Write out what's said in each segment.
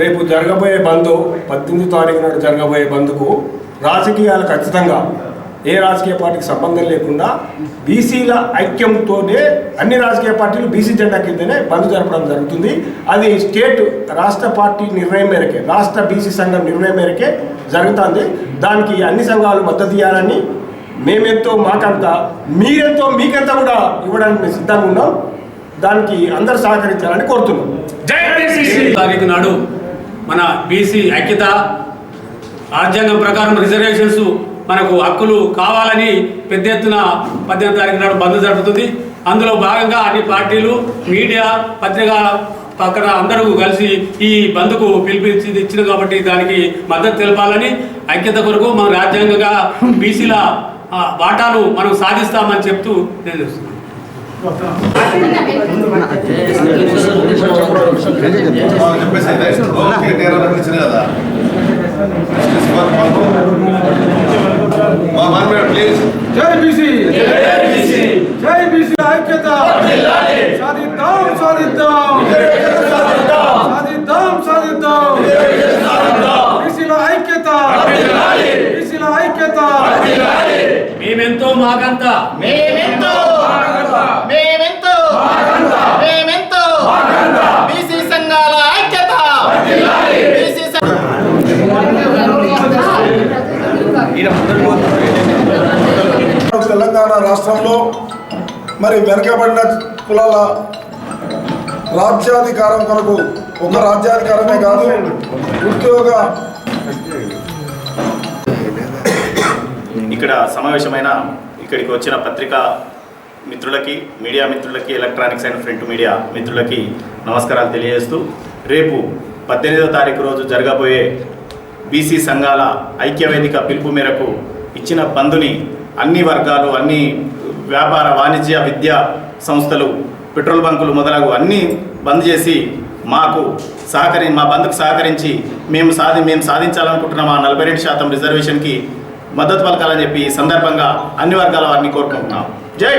రేపు జరగబోయే బంద్ 18వ తారీఖు నాడు జరగబోయే బంద్కు రాజకీయాలు ఖచ్చితంగా ఏ రాజకీయ పార్టీకి సంబంధం లేకుండా బీసీల ఐక్యంతోనే అన్ని రాజకీయ పార్టీలు బీసీ జెండా కిందనే బంద్ జరపడం జరుగుతుంది. అది స్టేట్ రాష్ట్ర పార్టీ నిర్ణయం మేరకే, రాష్ట్ర బీసీ సంఘం నిర్ణయం మేరకే జరుగుతుంది. దానికి అన్ని సంఘాలు మద్దతు ఇవ్వాలని, మేమెంతో మాకంతా మీరెంతో మీకెంత కూడా ఇవ్వడానికి మేము సిద్ధంగా ఉన్నాం. దానికి అందరూ సహకరించాలని కోరుతున్నాం. జై బీసీ. తారీఖు నాడు మన బీసీ ఐక్యత, రాజ్యాంగం ప్రకారం రిజర్వేషన్స్ మనకు హక్కులు కావాలని పెద్ద ఎత్తున 18వ తారీఖు నాడు బంద్ జరుగుతుంది. అందులో భాగంగా అన్ని పార్టీలు, మీడియా, పత్రికా పక్కన అందరూ కలిసి ఈ బంద్కు పిలిపించి ఇచ్చిన కాబట్టి దానికి మద్దతు తెలపాలని, ఐక్యత కొరకు మన రాజ్యాంగంగా బీసీల వాటాను మనం సాధిస్తామని చెప్తూ తెలియజేస్తున్నాం. జై బీసీ, జై బీసీ ఐక్యత సాధిద్దాం, సాధిద్దాం, సాధిద్దాం, సాధిద్దాం. బీసీల ఐక్యత, బీసీల ఐక్యత. మేమెంతో మాకంతా, మేమెంతో బీసీ సంఘాల ఐక్యత. తెలంగాణ రాష్ట్రంలో మరి వెనుకబడిన కులాల రాజ్యాధికారం కొరకు ఒక రాజ్యాధికారమే కాదు, ఉద్యోగ ఇక్కడ సమావేశమైన ఇక్కడికి వచ్చిన పత్రికా మిత్రులకి, మీడియా మిత్రులకి, ఎలక్ట్రానిక్స్ అండ్ ప్రింట్ మీడియా మిత్రులకి నమస్కారాలు తెలియజేస్తూ, రేపు 18వ తారీఖు రోజు జరగబోయే బీసీ సంఘాల ఐక్యవేదిక పిలుపు మేరకు ఇచ్చిన బంద్ని అన్ని వర్గాలు, అన్ని వ్యాపార, వాణిజ్య, విద్యా సంస్థలు, పెట్రోల్ బంకులు మొదలగు అన్నీ బంద్ చేసి మా బంద్కు సహకరించి మేము సాధించాలనుకుంటున్న మా 42% రిజర్వేషన్కి మద్దతు పలకాలని చెప్పి ఈ సందర్భంగా అన్ని వర్గాల వారిని కోరుకుంటున్నాం. జై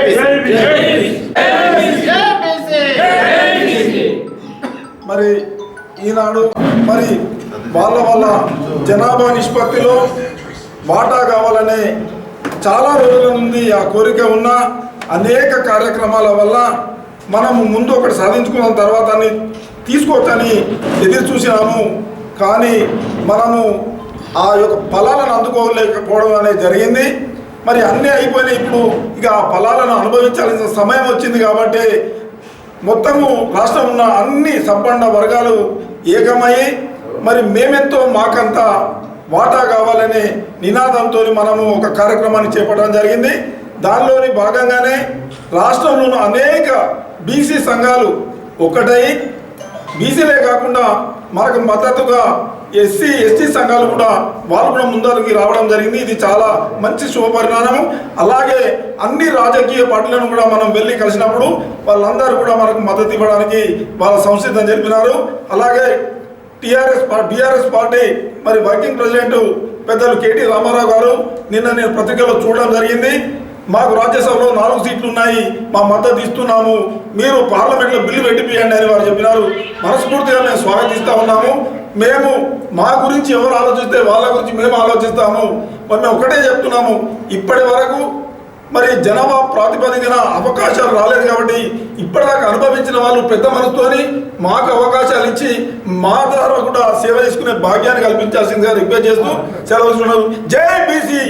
మరి ఈనాడు మరి వాళ్ళ జనాభా నిష్పత్తిలో వాటా కావాలనే చాలా రోజుల నుండి ఆ కోరిక ఉన్న అనేక కార్యక్రమాల వల్ల మనము ముందు ఒకటి సాధించుకున్న తర్వాత తీసుకోవచ్చని ఎదురు చూసినాము. కానీ మనము ఆ యొక్క ఫలాలను అందుకోలేకపోవడం అనేది జరిగింది. మరి అన్నీ అయిపోయినాయి. ఇప్పుడు ఇక ఆ ఫలాలను అనుభవించాల్సిన సమయం వచ్చింది. కాబట్టి మొత్తము రాష్ట్రం ఉన్న అన్ని సంపన్న వర్గాలు ఏకమై మరి మేమెంతో మాకంత వాటా కావాలనే నినాదంతో మనము ఒక కార్యక్రమాన్ని చేపట్టడం జరిగింది. దానిలోని భాగంగానే రాష్ట్రంలోని అనేక బీసీ సంఘాలు ఒకటై, బీసీలే కాకుండా మనకు మద్దతుగా ఎస్సీ ఎస్టీ సంఘాలు కూడా వాళ్ళు కూడా ముందరికి రావడం జరిగింది. ఇది చాలా మంచి శుభపరిణామం. అలాగే అన్ని రాజకీయ పార్టీలను కూడా మనం వెళ్ళి కలిసినప్పుడు వాళ్ళందరూ కూడా మనకు మద్దతు ఇవ్వడానికి వాళ్ళ సంసిద్ధం జరిపినారు. అలాగే బీఆర్ఎస్ పార్టీ మరి వర్కింగ్ ప్రెసిడెంట్ పెద్దలు కేటీ రామారావు గారు నిన్న నేను పత్రికలో చూడడం జరిగింది. మాకు రాజ్యసభలో 4 సీట్లు ఉన్నాయి, మా మద్దతు ఇస్తున్నాము, మీరు పార్లమెంట్లో బిల్లు పెట్టిపియండి అని వారు చెప్పినారు. మనస్ఫూర్తిగా మేము స్వాగతిస్తూ ఉన్నాము. మేము మా గురించి ఎవరు ఆలోచిస్తే వాళ్ళ గురించి మేము ఆలోచిస్తాము. మరి మేము ఒకటే చెప్తున్నాము, ఇప్పటి వరకు మరి జనాభా ప్రాతిపదికన అవకాశాలు రాలేదు కాబట్టి ఇప్పటిదాకా అనుభవించిన వాళ్ళు పెద్ద మనసుతోని మాకు అవకాశాలు ఇచ్చి మా ద్వారా కూడా సేవ చేసుకునే భాగ్యాన్ని కల్పించాల్సిందిగా రిక్వెస్ట్ చేస్తూ సెలవు. జై బీసీ.